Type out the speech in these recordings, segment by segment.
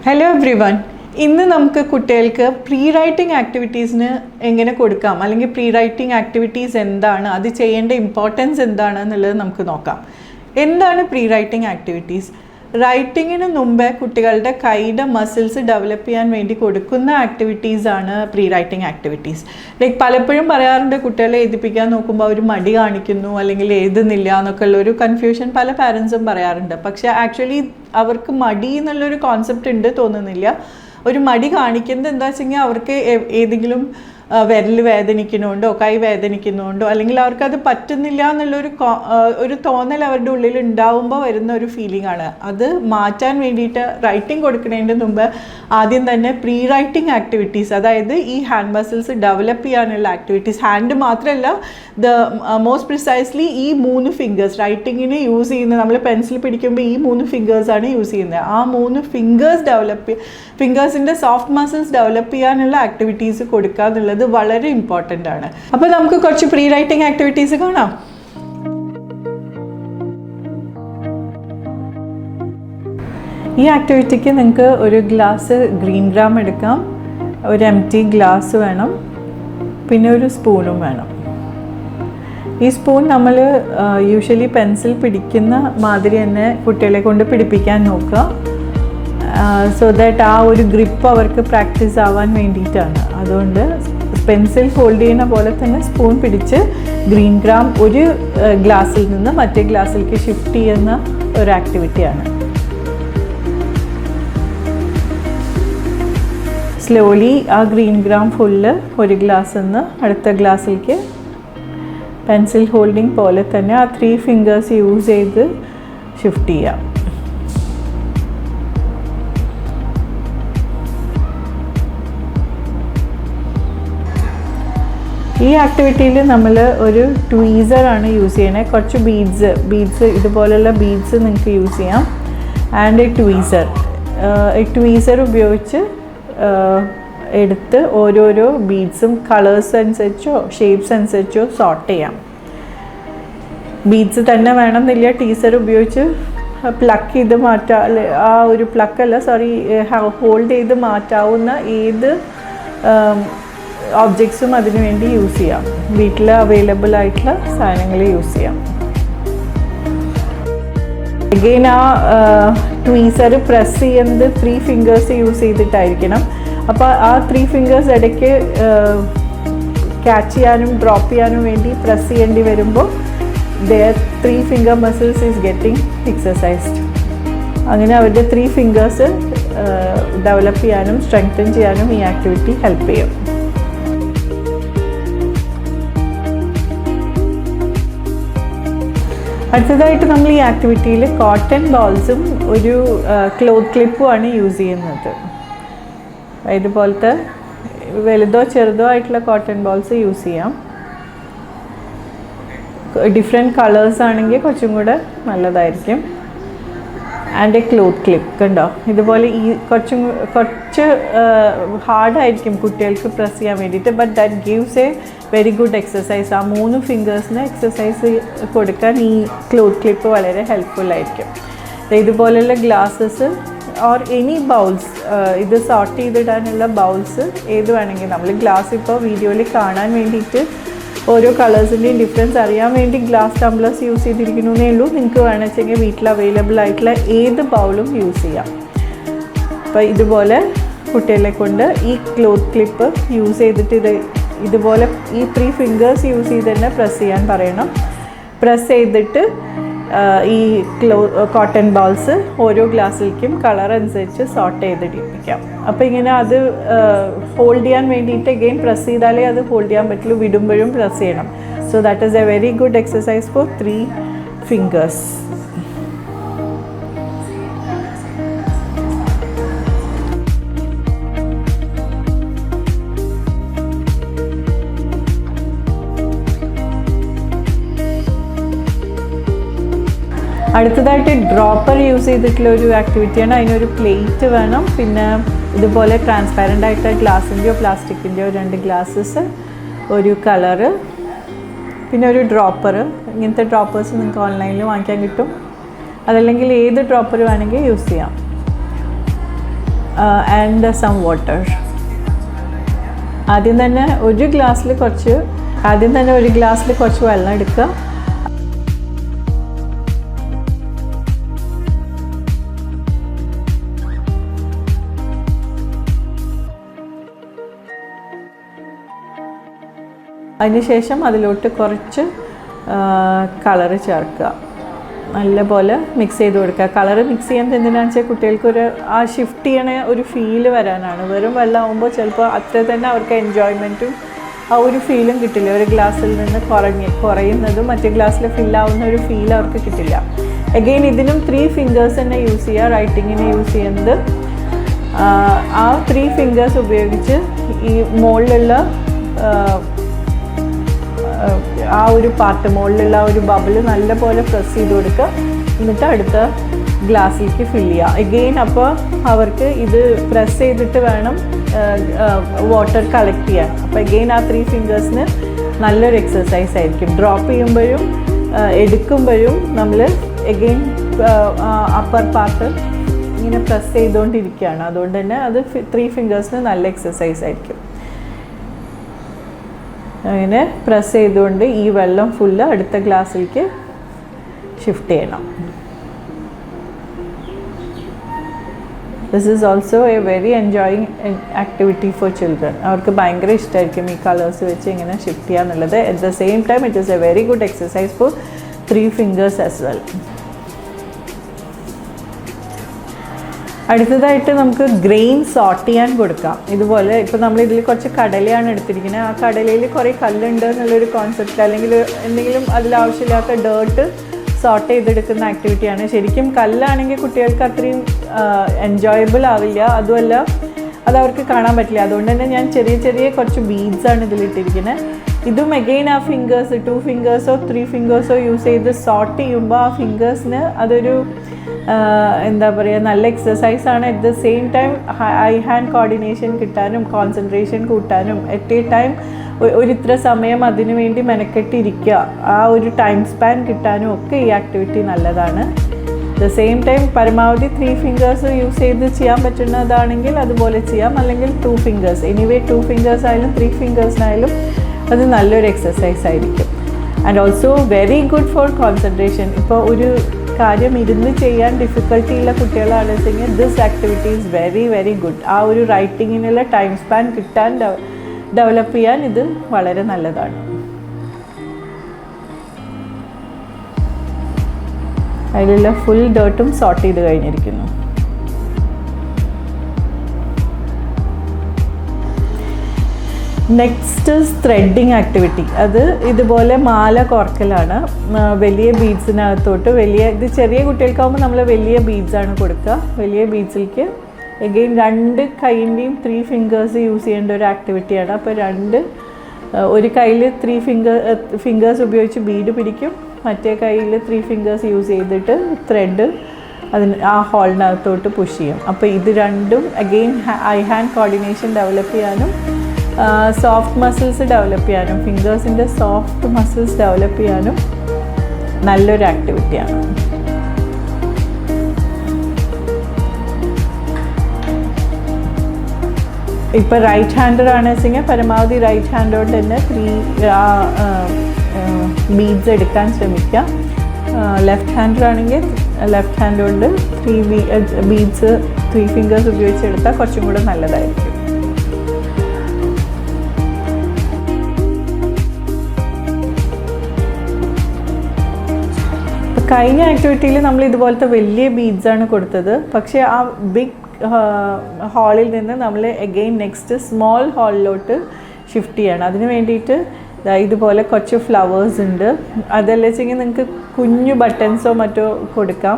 Hello everyone. ഇന്ന് നമുക്ക് കുട്ടികൾക്ക് പ്രീ റൈറ്റിംഗ് ആക്ടിവിറ്റീസിന് എങ്ങനെ കൊടുക്കാം, അല്ലെങ്കിൽ പ്രീ റൈറ്റിംഗ് ആക്ടിവിറ്റീസ് എന്താണ്, അത് ചെയ്യേണ്ട ഇമ്പോർട്ടൻസ് എന്താണ് എന്നുള്ളത് നമുക്ക് നോക്കാം. എന്താണ് പ്രീ റൈറ്റിംഗ് ആക്ടിവിറ്റീസ്? റൈറ്റിങ്ങിന് മുമ്പേ കുട്ടികളുടെ കൈയുടെ മസിൽസ് ഡെവലപ്പ് ചെയ്യാൻ വേണ്ടി കൊടുക്കുന്ന ആക്ടിവിറ്റീസാണ് പ്രീ റൈറ്റിംഗ് ആക്ടിവിറ്റീസ്. ലൈക്ക് പലപ്പോഴും പറയാറുണ്ട്, കുട്ടികളെ എഴുതിപ്പിക്കാൻ നോക്കുമ്പോൾ അവർ മടി കാണിക്കുന്നു അല്ലെങ്കിൽ എഴുതുന്നില്ല എന്നൊക്കെ ഉള്ളൊരു കൺഫ്യൂഷൻ പല പാരൻസും പറയാറുണ്ട്. പക്ഷേ ആക്ച്വലി അവർക്ക് മടി എന്നുള്ളൊരു കോൺസെപ്റ്റ് ഉണ്ട് തോന്നുന്നില്ല. ഒരു മടി കാണിക്കുന്നത് എന്താ വെച്ചെങ്കിൽ അവർക്ക് ഏതെങ്കിലും വിരൽ വേദനിക്കുന്നുണ്ടോ, കൈ വേദനിക്കുന്നുണ്ടോ, അല്ലെങ്കിൽ അവർക്കത് പറ്റുന്നില്ല എന്നുള്ളൊരു തോന്നൽ അവരുടെ ഉള്ളിൽ ഉണ്ടാവുമ്പോൾ വരുന്ന ഒരു ഫീലിംഗ് ആണ്. അത് മാറ്റാൻ വേണ്ടിയിട്ട് റൈറ്റിംഗ് കൊടുക്കുന്നതിൻ്റെ മുമ്പ് ആദ്യം തന്നെ പ്രീ റൈറ്റിംഗ് ആക്ടിവിറ്റീസ്, അതായത് ഈ ഹാൻഡ് മസിൽസ് ഡെവലപ്പ് ചെയ്യാനുള്ള ആക്ടിവിറ്റീസ്, ഹാൻഡ് മാത്രമല്ല മോസ്റ്റ് പ്രിസൈസ്ലി ഈ 3 ഫിംഗേഴ്സ് റൈറ്റിങ്ങിന് യൂസ് ചെയ്യുന്നത്, നമ്മൾ പെൻസിൽ പിടിക്കുമ്പോൾ ഈ 3 ഫിംഗേഴ്സാണ് യൂസ് ചെയ്യുന്നത്. ആ 3 ഫിംഗേഴ്സിൻ്റെ സോഫ്റ്റ് മസിൽസ് ഡെവലപ്പ് ചെയ്യാനുള്ള ആക്ടിവിറ്റീസ് കൊടുക്കുക എന്നുള്ളത് വളരെ ഇമ്പോർട്ടൻ്റ് ആണ്. അപ്പോൾ നമുക്ക് കുറച്ച് പ്രീ റൈറ്റിംഗ് ആക്ടിവിറ്റീസ് കാണാം. ഈ ആക്ടിവിറ്റിക്ക് നിങ്ങൾക്ക് ഒരു ഗ്ലാസ് ഗ്രീൻ ഗ്രാം എടുക്കാം, ഒരു എംപ്റ്റി ഗ്ലാസ് വേണം, പിന്നെ ഒരു സ്പൂണും വേണം. ഈ സ്പൂൺ നമ്മൾ യൂഷ്വലി പെൻസിൽ പിടിക്കുന്ന മാതിരി തന്നെ കുട്ടികളെ കൊണ്ട് പിടിപ്പിക്കാൻ നോക്കുക, സോ ദാറ്റ് ആ ഒരു ഗ്രിപ്പ് അവർക്ക് പ്രാക്ടീസ് ആവാൻ വേണ്ടിയിട്ടാണ്. അതുകൊണ്ട് പെൻസിൽ ഹോൾഡ് ചെയ്യുന്ന പോലെ തന്നെ സ്പൂൺ പിടിച്ച് ഗ്രീൻ ഗ്രാം ഒരു ഗ്ലാസ്സിൽ നിന്ന് മറ്റേ ഗ്ലാസ്സിലേക്ക് ഷിഫ്റ്റ് ചെയ്യുന്ന ഒരു ആക്ടിവിറ്റിയാണ്. സ്ലോലി ആ ഗ്രീൻ ഗ്രാം ഫുള്ള് ഒരു ഗ്ലാസ്സിൽ നിന്ന് അടുത്ത ഗ്ലാസ്സിലേക്ക് പെൻസിൽ ഹോൾഡിംഗ് പോലെ തന്നെ ആ 3 ഫിംഗേഴ്സ് യൂസ് ചെയ്ത് ഷിഫ്റ്റ് ചെയ്യാം. ഈ ആക്ടിവിറ്റിയിൽ നമ്മൾ ഒരു ട്വീസറാണ് യൂസ് ചെയ്യണത്. കുറച്ച് ബീഡ്സ് ഇതുപോലുള്ള ബീഡ്സ് നിങ്ങൾക്ക് യൂസ് ചെയ്യാം. ആൻഡ് ട്വീസർ ഉപയോഗിച്ച് എടുത്ത് ഓരോരോ ബീഡ്സും കളേഴ്സ് അനുസരിച്ചോ ഷേപ്സ് അനുസരിച്ചോ സോർട്ട് ചെയ്യാം. ബീഡ്സ് തന്നെ വേണമെന്നില്ല, ടീസർ ഉപയോഗിച്ച് പ്ലക്ക് ചെയ്ത് ഹോൾഡ് ചെയ്ത് മാറ്റാവുന്ന ഏത് ഓബ്ജക്ട്സും അതിനു വേണ്ടി യൂസ് ചെയ്യാം. വീട്ടിൽ അവൈലബിൾ ആയിട്ടുള്ള സാധനങ്ങൾ യൂസ് ചെയ്യാം. അഗെയിൻ ആ ട്വീസർ പ്രസ് ചെയ്യുന്നത് 3 ഫിംഗേഴ്സ് യൂസ് ചെയ്തിട്ടായിരിക്കണം. അപ്പോൾ ആ 3 ഫിംഗേഴ്സ് ഇടയ്ക്ക് ക്യാച്ച് ചെയ്യാനും ഡ്രോപ്പ് ചെയ്യാനും വേണ്ടി പ്രസ് ചെയ്യേണ്ടി വരുമ്പോൾ their 3 finger muscles is getting exercised. അങ്ങനെ അവരുടെ 3 ഫിംഗേഴ്സ് ഡെവലപ്പ് ചെയ്യാനും സ്ട്രെങ്തൻ ചെയ്യാനും ഈ ആക്ടിവിറ്റി ഹെൽപ്പ് ചെയ്യും. അടുത്തതായിട്ട് നമ്മൾ ഈ ആക്ടിവിറ്റിയിൽ കോട്ടൺ ബോൾസും ഒരു ക്ലോത്ത് ക്ലിപ്പുമാണ് യൂസ് ചെയ്യുന്നത്. ഇതുപോലത്തെ വലുതോ ചെറുതോ ആയിട്ടുള്ള കോട്ടൺ ബോൾസ് യൂസ് ചെയ്യാം. ഡിഫറെൻറ്റ് കളേഴ്സ് ആണെങ്കിൽ കുറച്ചും കൂടെ നല്ലതായിരിക്കും. ആൻഡ് എ ക്ലോത്ത് ക്ലിപ്പ് കണ്ടോ, ഇതുപോലെ ഈ കുറച്ച് ഹാർഡായിരിക്കും കുട്ടികൾക്ക് പ്രസ് ചെയ്യാൻ വേണ്ടിയിട്ട്, but that gives A very good exercise. ആ 3 ഫിംഗേഴ്സിന് എക്സസൈസ് കൊടുക്കാൻ ഈ ക്ലോത്ത് ക്ലിപ്പ് വളരെ ഹെൽപ്ഫുള്ളായിരിക്കും. ഇതുപോലെയുള്ള ഗ്ലാസ്സസ് ഓർ എനി ബൗൾസ്, ഇത് സോർട്ട് ചെയ്തിടാനുള്ള ബൗൾസ് ഏത് വേണമെങ്കിൽ, നമ്മൾ ഗ്ലാസ് ഇപ്പോൾ വീഡിയോയിൽ കാണാൻ വേണ്ടിയിട്ട് ഓരോ കളേഴ്സിൻ്റെയും ഡിഫറൻസ് അറിയാൻ വേണ്ടി ഗ്ലാസ് ടംബ്ലേഴ്സ് യൂസ് ചെയ്തിരിക്കുന്നേ ഉള്ളൂ. നിങ്ങൾക്ക് വേണമെന്നുവെച്ചെങ്കിൽ വീട്ടിൽ അവൈലബിൾ ആയിട്ടുള്ള ഏത് ബൗളും യൂസ് ചെയ്യാം. അപ്പോൾ ഇതുപോലെ കുട്ടികളെ കൊണ്ട് ഈ ക്ലോത്ത് ക്ലിപ്പ് യൂസ് ചെയ്തിട്ട് ഇതുപോലെ ഈ 3 ഫിംഗേഴ്സ് യൂസ് ചെയ്ത് തന്നെ പ്രസ് ചെയ്യാൻ പറയണം. പ്രസ് ചെയ്തിട്ട് ഈ കോട്ടൺ ബോൾസ് ഓരോ ഗ്ലാസ്സിലേക്കും കളർ അനുസരിച്ച് സോർട്ട് ചെയ്തിടിപ്പിക്കാം. അപ്പോൾ ഇങ്ങനെ അത് ഹോൾഡ് ചെയ്യാൻ വേണ്ടിയിട്ട് അഗെയിൻ പ്രസ് ചെയ്താലേ അത് ഹോൾഡ് ചെയ്യാൻ പറ്റുള്ളൂ, വിടുമ്പോഴും പ്രസ് ചെയ്യണം. So that is a very good exercise for 3 fingers. അടുത്തതായിട്ട് ഡ്രോപ്പർ യൂസ് ചെയ്തിട്ടുള്ള ഒരു ആക്ടിവിറ്റിയാണ്. അതിനൊരു പ്ലേറ്റ് വേണം, പിന്നെ ഇതുപോലെ ട്രാൻസ്പാരൻ്റ് ആയിട്ട് ഗ്ലാസിൻ്റെയോ പ്ലാസ്റ്റിക്കിൻ്റെയോ 2 ഗ്ലാസ്സസ്, ഒരു കളറ്, പിന്നെ ഒരു ഡ്രോപ്പർ. ഇങ്ങനത്തെ ഡ്രോപ്പേഴ്സ് നിങ്ങൾക്ക് ഓൺലൈനിൽ വാങ്ങിക്കാൻ കിട്ടും. അതല്ലെങ്കിൽ ഏത് ഡ്രോപ്പർ വേണമെങ്കിൽ യൂസ് ചെയ്യാം. And some water. ആദ്യം തന്നെ ഒരു ഗ്ലാസ്സിൽ കുറച്ച് വെള്ളം എടുക്കുക. അതിനുശേഷം അതിലോട്ട് കുറച്ച് കളറ് ചേർക്കുക. നല്ലപോലെ മിക്സ് ചെയ്ത് കൊടുക്കുക. കളറ് മിക്സ് ചെയ്യുന്നത് എന്തിനാണെന്ന് വെച്ചാൽ കുട്ടികൾക്കൊരു ആ ഷിഫ്റ്റ് ചെയ്യണ ഒരു ഫീല് വരാനാണ്. വെറും വെള്ളമാകുമ്പോൾ ചിലപ്പോൾ അത്ര തന്നെ അവർക്ക് എൻജോയ്മെൻറ്റും ആ ഒരു ഫീലും കിട്ടില്ല. ഒരു ഗ്ലാസ്സിൽ നിന്ന് കുറയുന്നതും മറ്റേ ഗ്ലാസ്സിൽ ഫില്ലാവുന്ന ഒരു ഫീൽ അവർക്ക് കിട്ടില്ല. അഗെയിൻ ഇതിനും 3 ഫിംഗേഴ്സ് തന്നെ യൂസ് ചെയ്യുക. റൈറ്റിങ്ങിന് യൂസ് ചെയ്യുന്നത് ആ 3 ഫിംഗേഴ്സ് ഉപയോഗിച്ച് ഈ മുകളിലുള്ള ആ ഒരു പാർട്ട്, മുകളിലുള്ള ആ ഒരു ബബിൾ നല്ലപോലെ പ്രസ് ചെയ്ത് കൊടുക്കുക. എന്നിട്ട് അടുത്ത ഗ്ലാസ്സിലേക്ക് ഫില്ല് ചെയ്യുക. എഗെയിൻ അപ്പോൾ അവർക്ക് ഇത് പ്രസ് ചെയ്തിട്ട് വേണം വാട്ടർ കളക്ട് ചെയ്യാൻ. അപ്പോൾ എഗെയിൻ ആ 3 ഫിംഗേഴ്സിന് നല്ലൊരു എക്സസൈസ് ആയിരിക്കും. ഡ്രോപ്പ് ചെയ്യുമ്പോഴും എടുക്കുമ്പോഴും നമ്മൾ എഗെയിൻ അപ്പർ പാർട്ട് ഇങ്ങനെ പ്രസ് ചെയ്തുകൊണ്ടിരിക്കുകയാണ്. അതുകൊണ്ട് തന്നെ അത് 3 ഫിംഗേഴ്സിന് നല്ല എക്സസൈസ് ആയിരിക്കും. അങ്ങനെ പ്രസ് ചെയ്തുകൊണ്ട് ഈ വെള്ളം ഫുള്ള് അടുത്ത ഗ്ലാസ്സിലേക്ക് ഷിഫ്റ്റ് ചെയ്യണം. This is also A very enjoying activity for children. അവർക്ക് ഭയങ്കര ഇഷ്ടമായിരിക്കും ഈ കളേഴ്സ് വെച്ച് ഇങ്ങനെ ഷിഫ്റ്റ് ചെയ്യുക എന്നുള്ളത്. At the same time it is a very good exercise for 3 fingers as well. അടുത്തതായിട്ട് നമുക്ക് ഗ്രെയിൻ സോർട്ട് ചെയ്യാൻ കൊടുക്കാം. ഇതുപോലെ ഇപ്പോൾ നമ്മൾ ഇതിൽ കുറച്ച് കടലയാണ് എടുത്തിരിക്കുന്നത്. ആ കടലയിൽ കുറേ കല്ലുണ്ട് എന്നുള്ളൊരു കോൺസെപ്റ്റ്, അല്ലെങ്കിൽ എന്തെങ്കിലും അതിലാവശ്യമില്ലാത്ത ഡേർട്ട് സോർട്ട് ചെയ്തെടുക്കുന്ന ആക്ടിവിറ്റിയാണ്. ശരിക്കും കല്ലാണെങ്കിൽ കുട്ടികൾക്ക് അത്രയും എൻജോയബിൾ ആവില്ല. അതുമല്ല അതവർക്ക് കാണാൻ പറ്റില്ല. അതുകൊണ്ട് തന്നെ ഞാൻ ചെറിയ കുറച്ച് ബീഡ്സാണ് ഇതിലിട്ടിരിക്കുന്നത്. ഇതും അഗെയിൻ ആ ഫിംഗേഴ്സ് 2 ഫിംഗേഴ്സോ 3 ഫിംഗേഴ്സോ യൂസ് ചെയ്ത് സോർട്ട് ചെയ്യുമ്പോൾ ആ ഫിംഗേഴ്സിന് അതൊരു എന്താ പറയുക, നല്ല എക്സസൈസാണ്. At the same time eye hand coordination കിട്ടാനും കോൺസെൻട്രേഷൻ കൂട്ടാനും അറ്റ് എ ടൈം ഒരിത്ര സമയം അതിനു വേണ്ടി മെനക്കെട്ടിരിക്കുക, ആ ഒരു ടൈം സ്പാൻ കിട്ടാനും ഒക്കെ ഈ ആക്ടിവിറ്റി നല്ലതാണ്. ദ സെയിം ടൈം പരമാവധി 3 ഫിംഗേഴ്സ് യൂസ് ചെയ്ത് ചെയ്യാൻ പറ്റുന്നതാണെങ്കിൽ അതുപോലെ ചെയ്യാം. അല്ലെങ്കിൽ 2 ഫിംഗേഴ്സ്, എനിവേ 2 ഫിംഗേഴ്സ് ആയാലും 3 ഫിംഗേഴ്സിനായാലും അത് നല്ലൊരു എക്സസൈസ് ആയിരിക്കും. And also very good for concentration. ഇപ്പോൾ ഒരു കാര്യം ഇരുന്ന് ചെയ്യാൻ ഡിഫിക്കൽട്ടിയുള്ള കുട്ടികളാണെന്നുവെച്ചെങ്കിൽ this activity is very good. ആ ഒരു റൈറ്റിങ്ങിനുള്ള ടൈം സ്പാൻ കിട്ടാൻ ഡെവലപ്പ് ചെയ്യാൻ ഇത് വളരെ നല്ലതാണ്. അതിലുള്ള ഫുൾ ഡേർട്ടും സോർട്ട് ചെയ്ത് കഴിഞ്ഞിരിക്കുന്നു. Next threading activity. അത് ഇതുപോലെ മാല കോർക്കലാണ്. വലിയ ബീഡ്സിനകത്തോട്ട് ഇത് ചെറിയ കുട്ടികൾക്കാവുമ്പോൾ നമ്മൾ വലിയ ബീഡ്സാണ് കൊടുക്കുക. വലിയ ബീഡ്സിലേക്ക് എഗെയിൻ 2 കൈൻ്റെയും 3 ഫിംഗേഴ്സ് യൂസ് ചെയ്യേണ്ട ഒരു ആക്ടിവിറ്റിയാണ്. അപ്പോൾ ഒരു കയ്യിൽ 3 ഫിംഗേഴ്സ് ഉപയോഗിച്ച് ബീഡ് പിടിക്കും, മറ്റേ കയ്യിൽ 3 ഫിംഗേഴ്സ് യൂസ് ചെയ്തിട്ട് ത്രെഡ് ആ ഹോളിനകത്തോട്ട് പുഷ് ചെയ്യും. അപ്പോൾ ഇത് രണ്ടും again I hand coordination develop ചെയ്യാനും സോഫ്റ്റ് മസിൽസ് ഡെവലപ്പ് ചെയ്യാനും ഫിംഗേഴ്സിൻ്റെ സോഫ്റ്റ് മസിൽസ് ഡെവലപ്പ് ചെയ്യാനും നല്ലൊരു ആക്ടിവിറ്റിയാണ്. ഇപ്പോൾ റൈറ്റ് ഹാൻഡർ ആണെന്ന് വെച്ചെങ്കിൽ പരമാവധി റൈറ്റ് ഹാൻഡ് കൊണ്ട് തന്നെ 3 ബീഡ്സ് എടുക്കാൻ ശ്രമിക്കുക. ലെഫ്റ്റ് ഹാൻഡർ ആണെങ്കിൽ ലെഫ്റ്റ് ഹാൻഡ് കൊണ്ട് 3 ബീഡ്സ് 3 ഫിംഗേഴ്സ് ഉപയോഗിച്ചെടുത്താൽ കുറച്ചും കൂടെ നല്ലതായിരിക്കും. കഴിഞ്ഞ ആക്ടിവിറ്റിയിൽ നമ്മൾ ഇതുപോലത്തെ വലിയ ബീഡ്സാണ് കൊടുത്തത്. പക്ഷേ ആ ബിഗ് ഹാളിൽ നിന്ന് നമ്മൾ എഗെയിൻ നെക്സ്റ്റ് സ്മോൾ ഹാളിലോട്ട് ഷിഫ്റ്റ് ചെയ്യണം. അതിന് വേണ്ടിയിട്ട് ഇതുപോലെ കുറച്ച് ഫ്ലവേഴ്സ് ഉണ്ട്. അതല്ല വെച്ചെങ്കിൽ നിങ്ങൾക്ക് കുഞ്ഞു ബട്ടൺസോ മറ്റോ കൊടുക്കാം.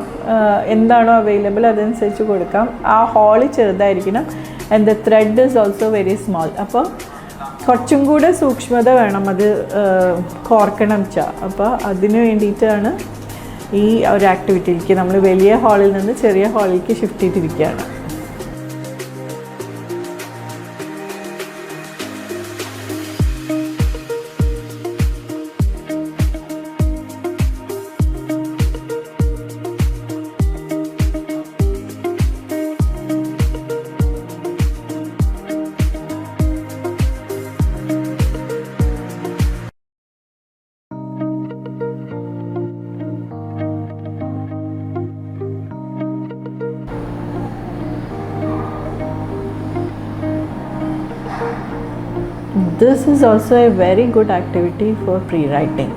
എന്താണോ അവൈലബിൾ അതനുസരിച്ച് കൊടുക്കാം. ആ ഹാള് ചെറുതായിരിക്കണം. And the thread is also very small. അപ്പോൾ കുറച്ചും കൂടെ സൂക്ഷ്മത വേണം അത് കോർക്കണം വെച്ചാൽ. അപ്പോൾ അതിന് വേണ്ടിയിട്ടാണ് ഈ ഒരു ആക്ടിവിറ്റിയിലേക്ക് നമ്മൾ വലിയ ഹാളിൽ നിന്ന് ചെറിയ ഹാളിലേക്ക് ഷിഫ്റ്റ് ചെയ്തിരിക്കുകയാണ്. this is also a very good activity for pre-writing.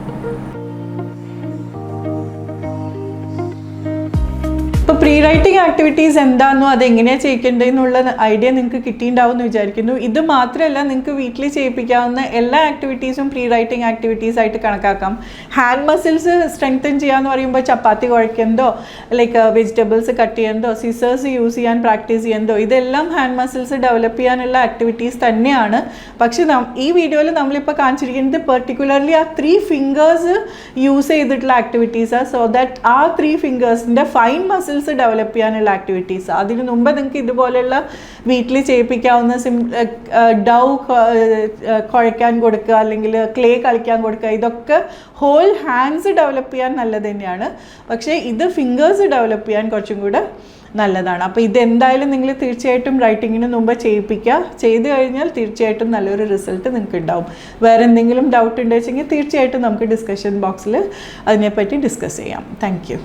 ഇപ്പോൾ പ്രീ റൈറ്റിംഗ് ആക്ടിവിറ്റീസ് എന്താണെന്നോ അതെങ്ങനെയാണ് ചെയ്യിക്കേണ്ടതെന്നുള്ള ഐഡിയ നിങ്ങൾക്ക് കിട്ടിയിട്ടുണ്ടാവും എന്ന് വിചാരിക്കുന്നു. ഇത് മാത്രമല്ല, നിങ്ങൾക്ക് വീട്ടിൽ ചെയ്യിപ്പിക്കാവുന്ന എല്ലാ ആക്ടിവിറ്റീസും പ്രീ റൈറ്റിംഗ് ആക്ടിവിറ്റീസ് ആയിട്ട് കണക്കാക്കാം. ഹാൻഡ് മസിൽസ് സ്ട്രെങ്തൻ ചെയ്യാന്ന് പറയുമ്പോൾ ചപ്പാത്തി കുഴയ്ക്കുന്നതോ ലൈക്ക് വെജിറ്റബിൾസ് കട്ട് ചെയ്യുന്നതോ സിസേഴ്സ് യൂസ് ചെയ്യാൻ പ്രാക്ടീസ് ചെയ്യുന്നതോ ഇതെല്ലാം ഹാൻഡ് മസിൽസ് ഡെവലപ്പ് ചെയ്യാനുള്ള ആക്ടിവിറ്റീസ് തന്നെയാണ്. പക്ഷെ ഈ വീഡിയോയിൽ നമ്മളിപ്പോൾ കാണിച്ചിരിക്കുന്നത് പെർട്ടിക്കുലർലി ആ 3 ഫിംഗേഴ്സ് യൂസ് ചെയ്തിട്ടുള്ള ആക്ടിവിറ്റീസാണ്. സോ ദാറ്റ് ആ 3 ഫിംഗേഴ്സിൻ്റെ ഫൈൻ മസിൽസ് ഡെവലപ്പ് ചെയ്യാനുള്ള ആക്ടിവിറ്റീസ്. അതിന് മുമ്പ് നിങ്ങൾക്ക് ഇതുപോലെയുള്ള വീട്ടിൽ ചെയ്യിപ്പിക്കാവുന്ന ഡൗ കുഴയ്ക്കാൻ കൊടുക്കുക അല്ലെങ്കിൽ ക്ലേ കളിക്കാൻ കൊടുക്കുക, ഇതൊക്കെ ഹോൾ ഹാൻഡ്സ് ഡെവലപ്പ് ചെയ്യാൻ നല്ലത് തന്നെയാണ്. പക്ഷേ ഇത് ഫിംഗേഴ്സ് ഡെവലപ്പ് ചെയ്യാൻ കുറച്ചും കൂടെ നല്ലതാണ്. അപ്പോൾ ഇതെന്തായാലും നിങ്ങൾ തീർച്ചയായിട്ടും റൈറ്റിങ്ങിന് മുമ്പ് ചെയ്യിപ്പിക്കുക. ചെയ്ത് കഴിഞ്ഞാൽ തീർച്ചയായിട്ടും നല്ലൊരു റിസൾട്ട് നിങ്ങൾക്ക് ഉണ്ടാവും. വേറെ എന്തെങ്കിലും ഡൗട്ട് ഉണ്ടെങ്കിൽ തീർച്ചയായിട്ടും നമുക്ക് ഡിസ്കഷൻ ബോക്സിൽ അതിനെപ്പറ്റി ഡിസ്കസ് ചെയ്യാം. Thank you.